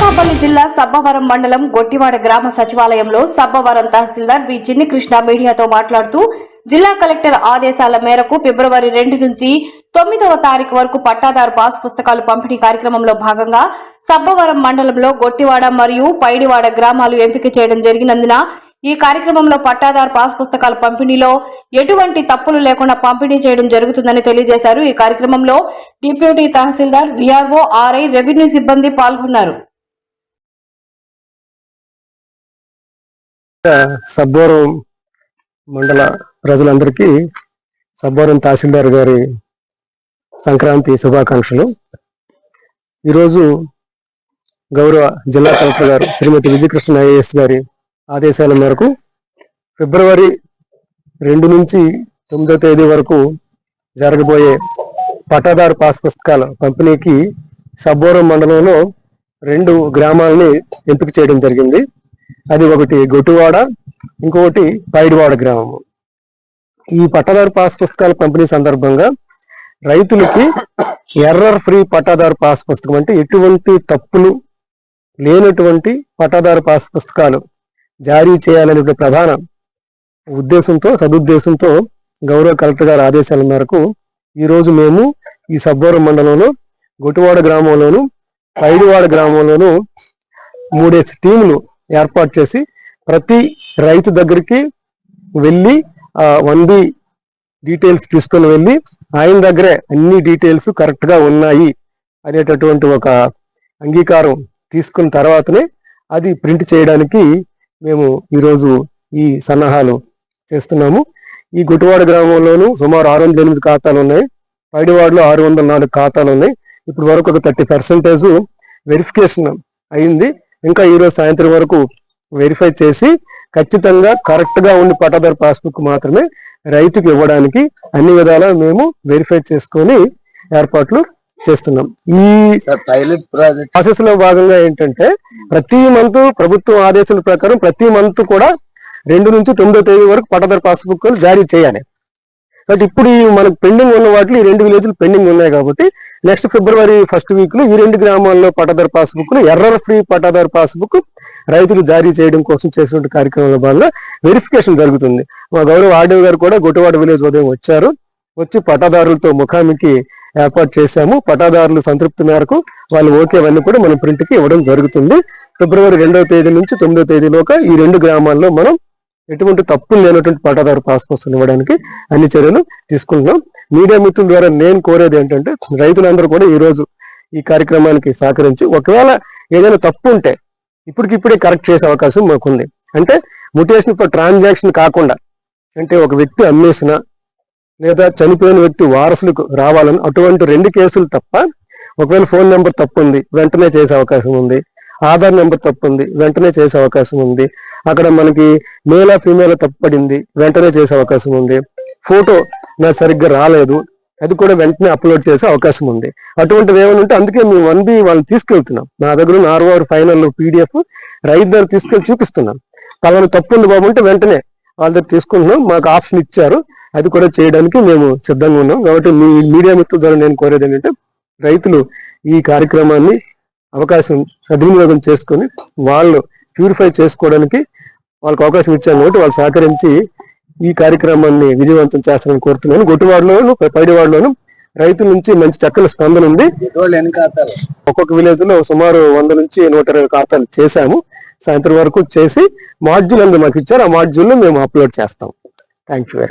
అనకాపల్లి జిల్లా సబ్బవరం మండలం గొట్టివాడ గ్రామ సచివాలయంలో సబ్బవరం తహసీల్దార్ బి చిన్ని కృష్ణ మీడియాతో మాట్లాడుతూ జిల్లా కలెక్టర్ ఆదేశాల మేరకు ఫిబ్రవరి 2 నుంచి 9వ తారీఖు వరకు పట్టాదారు పాస్ పుస్తకాలు పంపిణీ కార్యక్రమంలో భాగంగా సబ్బవరం మండలంలో గొట్టివాడ మరియు పైడివాడ గ్రామాలు ఎంపిక చేయడం జరిగినందున ఈ కార్యక్రమంలో పట్టాదారు పాస్ పుస్తకాల పంపిణీలో ఎటువంటి తప్పులు లేకుండా పంపిణీ చేయడం జరుగుతుందని తెలియజేశారు. ఈ కార్యక్రమంలో డిప్యూటీ తహసీల్దార్, విఆర్ఓ, ఆర్ఐ, రెవెన్యూ సిబ్బంది పాల్గొన్నారు. సబ్బవరం మండల ప్రజలందరికీ సబ్బవరం తహసీల్దార్ గారి సంక్రాంతి శుభాకాంక్షలు. ఈరోజు గౌరవ జిల్లా కలెక్టర్ గారు శ్రీమతి విజయకృష్ణ ఐఏఎస్ గారి ఆదేశాల మేరకు ఫిబ్రవరి 2 నుంచి 9వ తేదీ వరకు జరగబోయే పట్టాదారు పాస్ పుస్తకాల పంపిణీకి సబ్బవరం మండలంలో 2 గ్రామాలని ఎంపిక చేయడం జరిగింది. అది ఒకటి గొట్టివాడ, ఇంకొకటి పైడివాడ గ్రామము. ఈ పట్టాదారు పాస్ పుస్తకాల పంపిణీ సందర్భంగా రైతులకి ఎర్రర్ ఫ్రీ పట్టాదారు పాస్ పుస్తకం అంటే ఎటువంటి తప్పులు లేనటువంటి పట్టాదారు పాస్ పుస్తకాలు జారీ చేయాలనే ప్రధాన సదుద్దేశంతో గౌరవ కలెక్టర్ గారి ఆదేశాల మేరకు ఈరోజు మేము ఈ సబ్బవరం మండలంలో గొట్టివాడ గ్రామంలోను పైడివాడ గ్రామంలోను 3 టీములు ఏర్పాటు చేసి ప్రతి రైతు దగ్గరికి వెళ్ళి 1B డీటెయిల్స్ తీసుకొని వెళ్ళి ఆయన దగ్గరే అన్ని డీటెయిల్స్ కరెక్ట్ గా ఉన్నాయి అనేటటువంటి ఒక అంగీకారం తీసుకున్న తర్వాతనే అది ప్రింట్ చేయడానికి మేము ఈరోజు ఈ సన్నాహాలు చేస్తున్నాము. ఈ గొట్టివాడ గ్రామంలోనూ సుమారు 608 ఖాతాలు ఉన్నాయి, పైడివాడలో 604 ఖాతాలు ఉన్నాయి. ఇప్పుడు వరకు ఒక 30% వెరిఫికేషన్ అయింది. ఇంకా ఈరోజు సాయంత్రం వరకు వెరిఫై చేసి ఖచ్చితంగా కరెక్ట్ గా ఉండి పట్టాదారు పాస్బుక్ మాత్రమే రైతుకి ఇవ్వడానికి అన్ని విధాలా మేము వెరిఫై చేసుకొని ఏర్పాట్లు చేస్తున్నాం. ఈ ప్రాసెస్ లో భాగంగా ఏంటంటే ప్రతి మంత్ ప్రభుత్వం ఆదేశాల ప్రకారం ప్రతి మంత్ కూడా 2 నుంచి 9వ తేదీ వరకు పట్టాదారు పాస్బుక్ జారీ చేయాలి. బట్ ఇప్పుడు మనకు పెండింగ్ ఉన్న వాటిలో ఈ 2 విలేజ్లు పెండింగ్ ఉన్నాయి కాబట్టి నెక్స్ట్ ఫిబ్రవరి 1st వీక్ లో ఈ 2 గ్రామాల్లో పట్టాదారు పాస్బుక్ ఎర్రర్ ఫ్రీ పట్టాదారు పాస్బుక్ రైతులు జారీ చేయడం కోసం చేసినటువంటి కార్యక్రమంలో భాగంగా వెరిఫికేషన్ జరుగుతుంది. మా గౌరవ ఆర్డీఓ గారు కూడా గొట్టివాడ విలేజ్ ఉదయం వచ్చి పట్టాదారులతో ముఖాముఖి ఏర్పాటు చేశాము. పట్టాదారులు సంతృప్తి మేరకు వాళ్ళు ఓకేవన్నీ కూడా మనం ప్రింట్ కి ఇవ్వడం జరుగుతుంది. ఫిబ్రవరి 2వ తేదీ నుంచి 9వ తేదీలోగా ఈ 2 గ్రామాల్లో మనం ఎటువంటి తప్పులు లేనటువంటి పట్టాదారు పాస్ పుస్తకం ఇవ్వడానికి అన్ని చర్యలు తీసుకుంటున్నాం. మీడియా మిత్రుల ద్వారా నేను కోరేది ఏంటంటే రైతులందరూ కూడా ఈ రోజు ఈ కార్యక్రమానికి సహకరించి ఒకవేళ ఏదైనా తప్పు ఉంటే ఇప్పటికిప్పుడే కరెక్ట్ చేసే అవకాశం మాకుంది. అంటే మ్యుటేషన్ ఫర్ ట్రాన్సాక్షన్ కాకుండా అంటే ఒక వ్యక్తి అమ్మేసిన లేదా చనిపోయిన వ్యక్తి వారసులకు రావాలని అటువంటి 2 కేసులు తప్ప ఒకవేళ ఫోన్ నెంబర్ తప్పు ఉంది వెంటనే చేసే అవకాశం ఉంది, ఆధార్ నెంబర్ తప్పు ఉంది వెంటనే చేసే అవకాశం ఉంది, అక్కడ మనకి మేలా ఫీమేల్ తప్పు పడింది వెంటనే చేసే అవకాశం ఉంది, ఫోటో నాకు సరిగ్గా రాలేదు అది కూడా వెంటనే అప్లోడ్ చేసే అవకాశం ఉంది. అటువంటివి ఏమైనా ఉంటే అందుకే మేము 1B వాళ్ళని తీసుకెళ్తున్నాం. నా దగ్గర ఉన్న ROR ఫైనల్ PDF రైతు దగ్గర తీసుకెళ్లి చూపిస్తున్నాం. పలానా తప్పు ఉంది బాబు అంటే వెంటనే వాళ్ళ దగ్గర తీసుకుంటున్నాం. మాకు ఆప్షన్ ఇచ్చారు, అది కూడా చేయడానికి మేము సిద్ధంగా ఉన్నాం. కాబట్టి మీ మీడియా మిత్రుల ద్వారా నేను కోరేది ఏంటంటే రైతులు ఈ కార్యక్రమాన్ని అవకాశం సద్వినియోగం చేసుకొని వాళ్ళు ప్యూరిఫై చేసుకోవడానికి వాళ్ళకి అవకాశం ఇచ్చాను కాబట్టి వాళ్ళు సహకరించి ఈ కార్యక్రమాన్ని విజయవంతం చేస్తారని కోరుతున్నాను. గొట్టివాడలోను పైడివాడలోను రైతుల నుంచి మంచి చక్కని స్పందన ఉంది. ఒక్కొక్క విలేజ్ లో సుమారు 100 నుంచి 120 ఖాతాలు చేశాము. సాయంత్రం వరకు చేసి మాడ్యూల్ అందు మాకు ఇచ్చారు, ఆ మాడ్యూల్ లో మేము అప్లోడ్ చేస్తాం. Thank you.